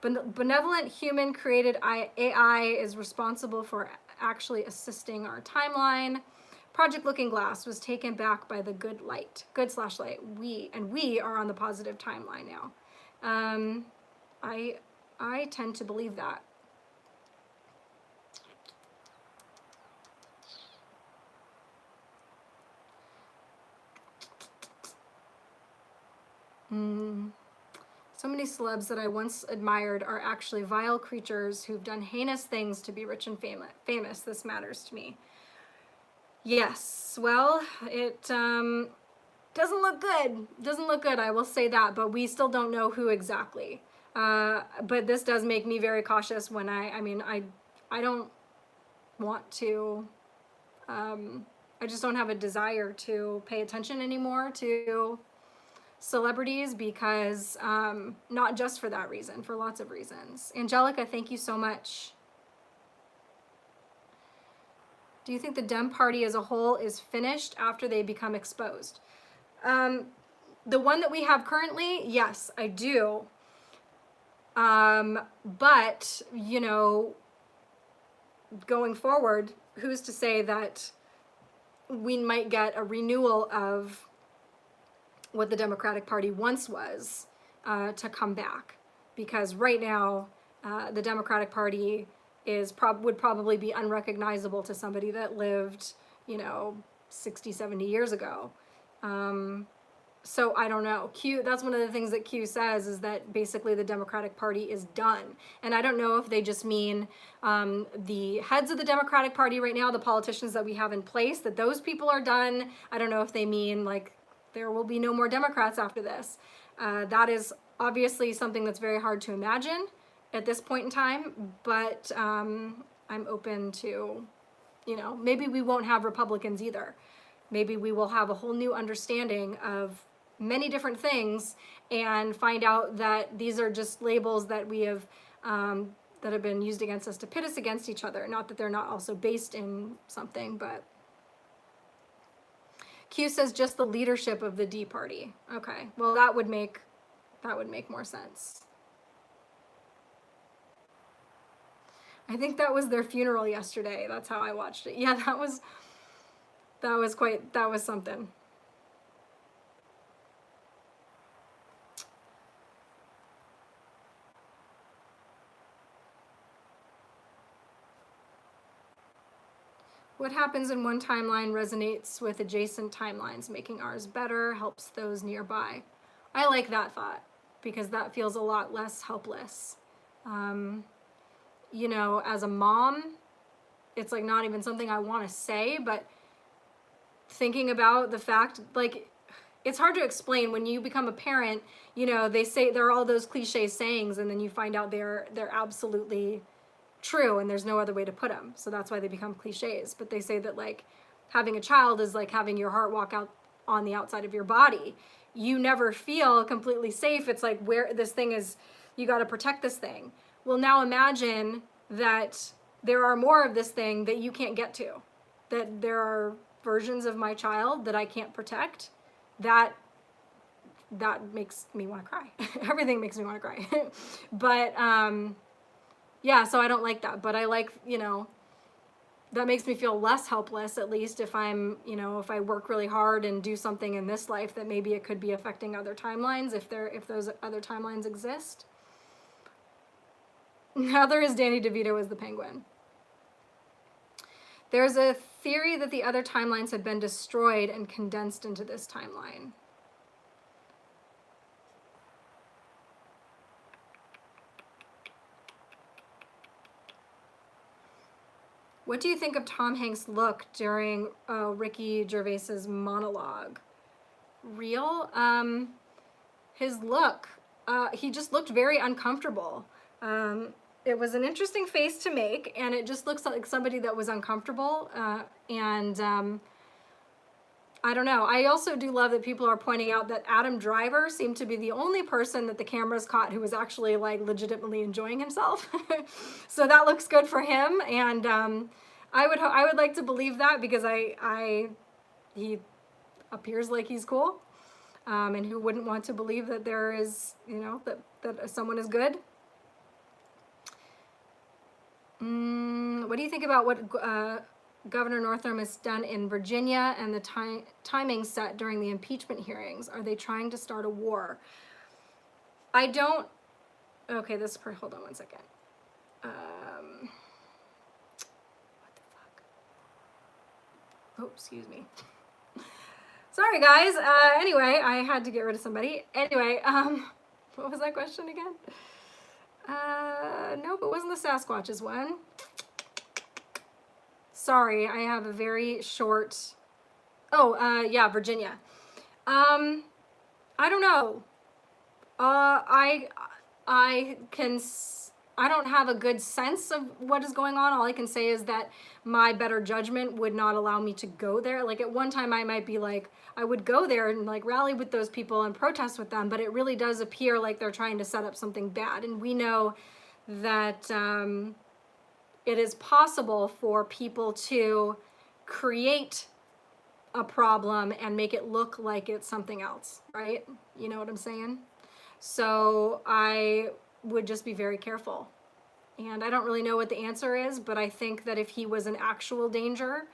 Benevolent human created AI is responsible for actually assisting our timeline. Project Looking Glass was taken back by the good light. Good/light. We are on the positive timeline now. I tend to believe that. So many celebs that I once admired are actually vile creatures who've done heinous things to be rich and famous. This matters to me. Yes, well, it doesn't look good. Doesn't look good, I will say that, but we still don't know who exactly. But this does make me very cautious when I don't want to, I just don't have a desire to pay attention anymore to celebrities, because not just for that reason, for lots of reasons. Angelica, thank you so much. Do you think the Dem party as a whole is finished after they become exposed? The one that we have currently, yes, I do. But, you know, going forward, who's to say that we might get a renewal of what the Democratic Party once was, to come back? Because right now, the Democratic Party would probably be unrecognizable to somebody that lived, you know, 60, 70 years ago. So I don't know. That's one of the things that Q says, is that basically the Democratic Party is done. And I don't know if they just mean the heads of the Democratic Party right now, the politicians that we have in place, that those people are done. I don't know if they mean like there will be no more Democrats after this. That is obviously something that's very hard to imagine at this point in time, but I'm open to, you know, maybe we won't have Republicans either. Maybe we will have a whole new understanding of many different things and find out that these are just labels that we have, that have been used against us to pit us against each other. Not that they're not also based in something, but Q says just the leadership of the D party. Okay, well that would make more sense. I think that was their funeral yesterday. That's how I watched it. Yeah, that was something. What happens in one timeline resonates with adjacent timelines, making ours better, helps those nearby. I like that thought, because that feels a lot less helpless. You know, as a mom, it's like not even something I want to say, but thinking about the fact, like, it's hard to explain when you become a parent. You know, they say there are all those cliche sayings, and then you find out they're absolutely true, and there's no other way to put them. So that's why they become cliches. But they say that like having a child is like having your heart walk out on the outside of your body. You never feel completely safe. It's like where this thing is, you got to protect this thing. Well, now imagine that there are more of this thing that you can't get to, that there are versions of my child that I can't protect. That makes me want to cry. Everything makes me want to cry. But yeah, so I don't like that. But I like, you know, that makes me feel less helpless, at least if I'm, you know, if I work really hard and do something in this life that maybe it could be affecting other timelines, if those other timelines exist. Now there is Danny DeVito as the Penguin. There's a theory that the other timelines have been destroyed and condensed into this timeline. What do you think of Tom Hanks' look during Ricky Gervais's monologue? Real? His look, he just looked very uncomfortable. It was an interesting face to make, and it just looks like somebody that was uncomfortable. I don't know. I also do love that people are pointing out that Adam Driver seemed to be the only person that the cameras caught who was actually like legitimately enjoying himself. So that looks good for him, and I would like to believe that, because he appears like he's cool, and who wouldn't want to believe that there is, you know, that someone is good. What do you think about what Governor Northam has done in Virginia and the timing set during the impeachment hearings? Are they trying to start a war? I don't. Okay, hold on one second. What the fuck? Oh, excuse me. Sorry, guys. Anyway, I had to get rid of somebody. Anyway, what was that question again? Nope, it wasn't the Sasquatches one. Sorry, I have a very short. Oh, yeah, Virginia. I don't know. I don't have a good sense of what is going on. All I can say is that my better judgment would not allow me to go there. Like at one time I might be like, I would go there and like rally with those people and protest with them, but it really does appear like they're trying to set up something bad. And we know that it is possible for people to create a problem and make it look like it's something else, right? You know what I'm saying? So I would just be very careful. And I don't really know what the answer is, but I think that if he was in actual danger,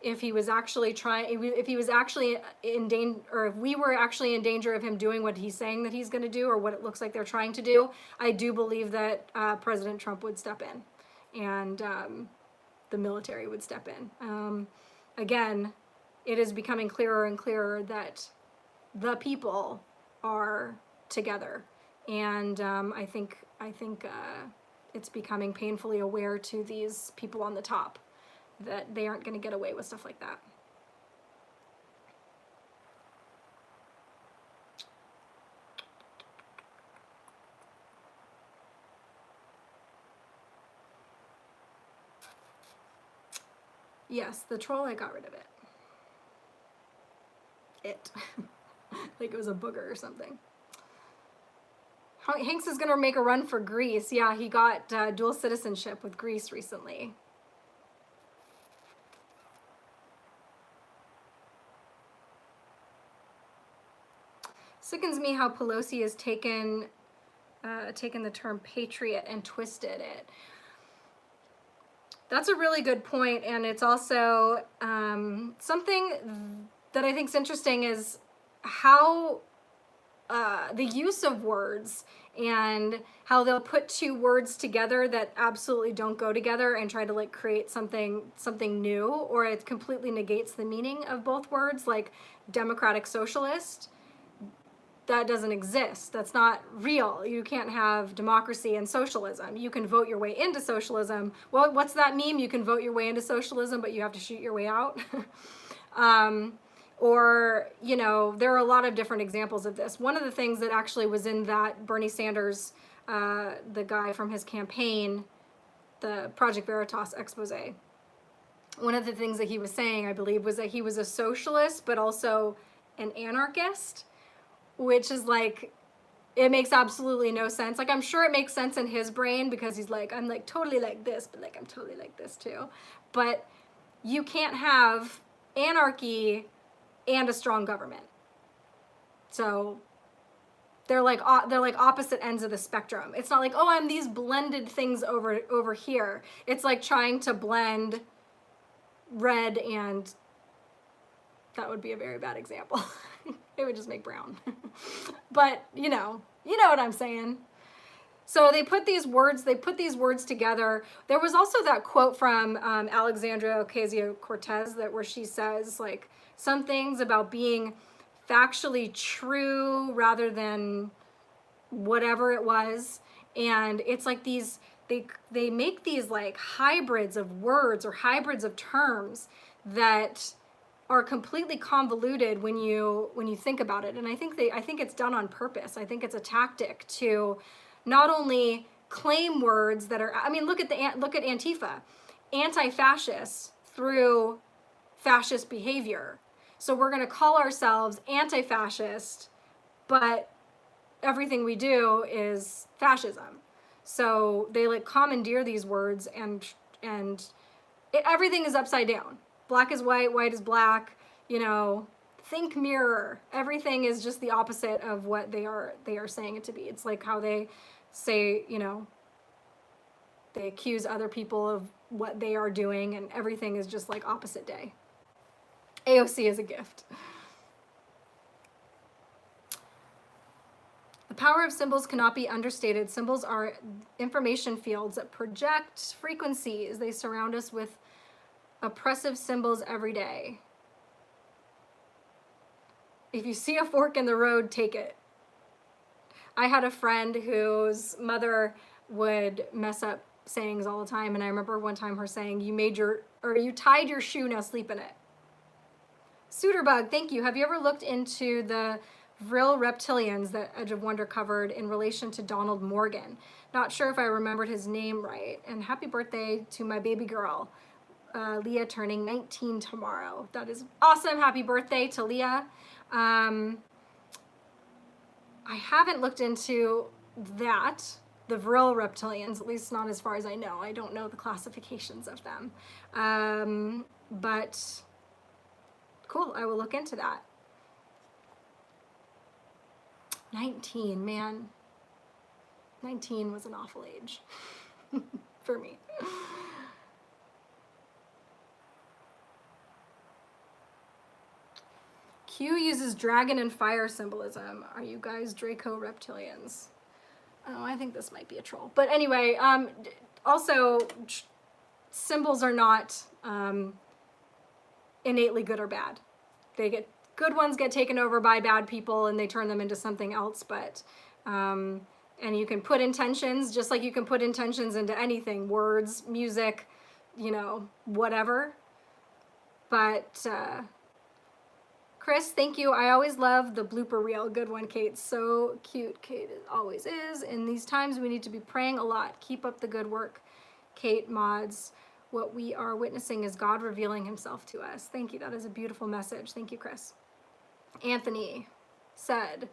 if he was actually if he was actually in danger, or if we were actually in danger of him doing what he's saying that he's going to do, or what it looks like they're trying to do, I do believe that President Trump would step in, and the military would step in. Again, it is becoming clearer and clearer that the people are together, and I think it's becoming painfully aware to these people on the top that they aren't going to get away with stuff like that. Yes, the troll, I got rid of it. Like it was a booger or something. Hanks is going to make a run for Greece. Yeah, he got dual citizenship with Greece recently. Sickens me how Pelosi has taken the term patriot and twisted it. That's a really good point, and it's also something that I think is interesting is how the use of words and how they'll put two words together that absolutely don't go together and try to like create something new, or it completely negates the meaning of both words, like democratic socialist. That doesn't exist. That's not real. You can't have democracy and socialism. You can vote your way into socialism. Well, what's that meme? You can vote your way into socialism, but you have to shoot your way out. Or, you know, there are a lot of different examples of this. One of the things that actually was in that Bernie Sanders, the guy from his campaign, the Project Veritas expose, one of the things that he was saying, I believe, was that he was a socialist, but also an anarchist, which is like, it makes absolutely no sense. Like, I'm sure it makes sense in his brain because he's like, I'm like totally like this, but like I'm totally like this too. But you can't have anarchy and a strong government. So they're like opposite ends of the spectrum. It's not like, oh, I'm these blended things over here. It's like trying to blend red and, that would be a very bad example. It would just make brown. But you know what I'm saying. So they put these words together. There was also that quote from Alexandria Ocasio-Cortez where she says like some things about being factually true rather than whatever it was. And it's like these, they make these like hybrids of words or hybrids of terms that are completely convoluted when you think about it. And I think it's done on purpose. I think it's a tactic to not only claim words that are, I mean, look at Antifa, anti-fascist through fascist behavior. So we're going to call ourselves anti-fascist, but everything we do is fascism. So they like commandeer these words and everything is upside down. Black is white, white is black, you know, think mirror. Everything is just the opposite of what they are saying it to be. It's like how they say, you know, they accuse other people of what they are doing, and everything is just like opposite day. AOC is a gift. The power of symbols cannot be understated. Symbols are information fields that project frequencies. They surround us with oppressive symbols every day. If you see a fork in the road, take it. I had a friend whose mother would mess up sayings all the time, and I remember one time her saying, you tied your shoe, now sleep in it. Suiterbug, thank you. Have you ever looked into the vril reptilians that Edge of Wonder covered in relation to Donald Morgan? Not sure if I remembered his name right. And happy birthday to my baby girl. Leah turning 19 tomorrow. That is awesome. Happy birthday to Leah. I haven't looked into that, the vril reptilians, at least not as far as I know. I don't know the classifications of them. But cool, I will look into that. 19, man. 19 was an awful age for me. Q uses dragon and fire symbolism. Are you guys Draco reptilians? Oh, I think this might be a troll. But anyway, also, symbols are not innately good or bad. Good ones get taken over by bad people and they turn them into something else. But and you can put intentions, just like you can put intentions into anything, words, music, you know, whatever. But Chris, thank you. I always love the blooper reel. Good one, Kate. So cute. Kate always is. In these times, we need to be praying a lot. Keep up the good work, Kate Mods. What we are witnessing is God revealing himself to us. Thank you. That is a beautiful message. Thank you, Chris. Anthony said,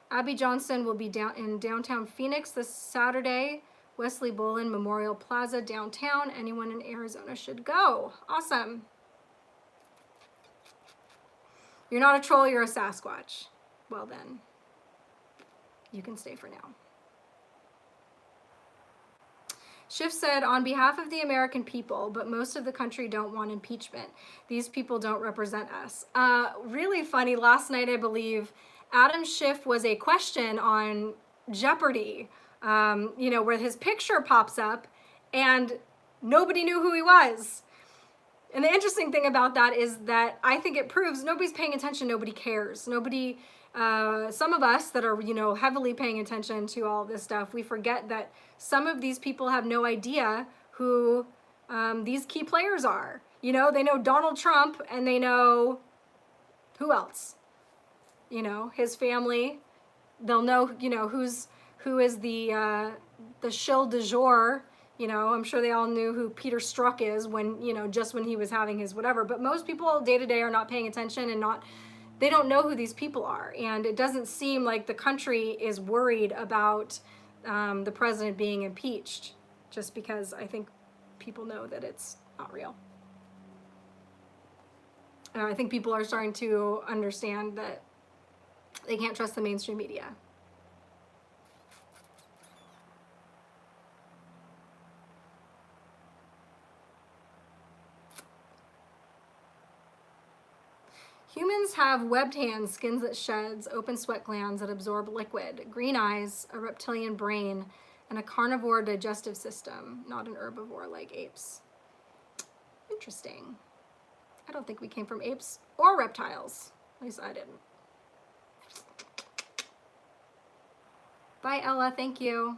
Abby Johnson will be in downtown Phoenix this Saturday. Wesley Bolin Memorial Plaza downtown. Anyone in Arizona should go. Awesome. You're not a troll, you're a Sasquatch. Well then, you can stay for now. Schiff said, on behalf of the American people, but most of the country don't want impeachment. These people don't represent us. Really funny, last night I believe, Adam Schiff was a question on Jeopardy, you know, where his picture pops up and nobody knew who he was. And the interesting thing about that is that I think it proves nobody's paying attention, nobody cares. Nobody, some of us that are, you know, heavily paying attention to all this stuff, we forget that some of these people have no idea who these key players are. You know, they know Donald Trump and they know Who else? You know, his family. They'll know, you know, who is the shill du jour. You know, I'm sure they all knew who Peter Strzok is when, you know, just when he was having his whatever. But most people day to day are not paying attention and they don't know who these people are. And it doesn't seem like the country is worried about the president being impeached, just because I think people know that it's not real. I think people are starting to understand that they can't trust the mainstream media. Humans have webbed hands, skins that sheds, open sweat glands that absorb liquid, green eyes, a reptilian brain, and a carnivore digestive system, not an herbivore like apes. Interesting. I don't think we came from apes or reptiles. At least I didn't. Bye, Ella. Thank you.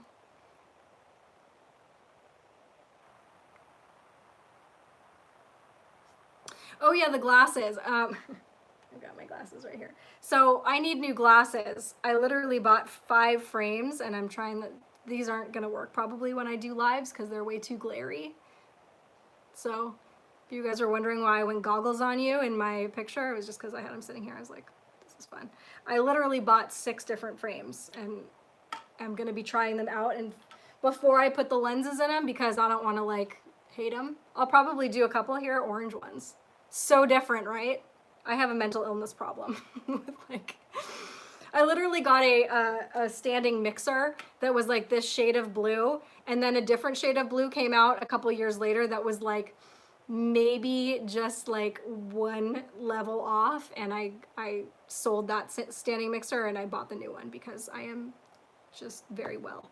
Oh yeah, the glasses. I've got my glasses right here. So I need new glasses. I literally bought 5 frames, and I'm trying that. These aren't gonna work probably when I do lives because they're way too glary. So if you guys are wondering why I went goggles on you in my picture, it was just because I had them sitting here. I was like, this is fun. I literally bought 6 different frames, and I'm gonna be trying them out, and before I put the lenses in them, because I don't want to like hate them, I'll probably do a couple here, orange ones. So different, right? I have a mental illness problem. Like, I literally got a standing mixer that was like this shade of blue, and then a different shade of blue came out a couple years later that was like maybe just like 1 level off, and I sold that standing mixer and I bought the new one because I am just very well.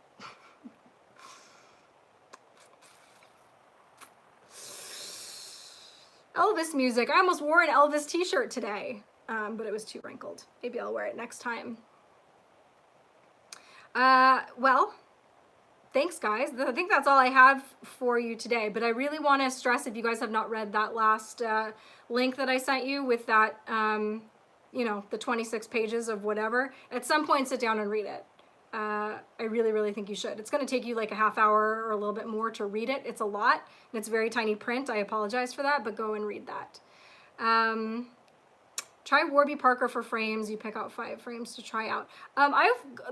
Elvis music. I almost wore an Elvis t-shirt today, but it was too wrinkled. Maybe I'll wear it next time. Well, thanks guys. I think that's all I have for you today, but I really want to stress, if you guys have not read that last link that I sent you with that, you know, the 26 pages of whatever, at some point sit down and read it. I really, really think you should. It's going to take you like a half hour or a little bit more to read it. It's a lot, and it's very tiny print. I apologize for that, but go and read that. Try Warby Parker for frames. You pick out 5 frames to try out.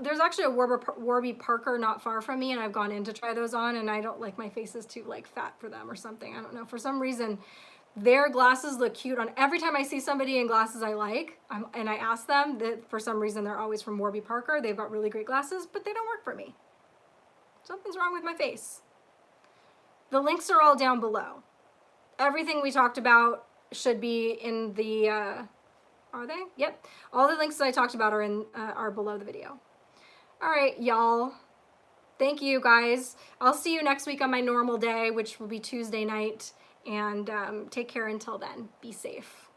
There's actually a Warby Parker not far from me, and I've gone in to try those on, and I don't like, my face is too like fat for them or something. I don't know. For some reason, their glasses look cute on every time I see somebody in glasses I like, and I ask them, that for some reason they're always from Warby Parker. They've got really great glasses, but they don't work for me. Something's wrong with my face. The links are all down below. Everything we talked about should be in the, are they? Yep. All the links that I talked about are below the video. All right, y'all. Thank you guys. I'll see you next week on my normal day, which will be Tuesday night. And take care until then. Be safe.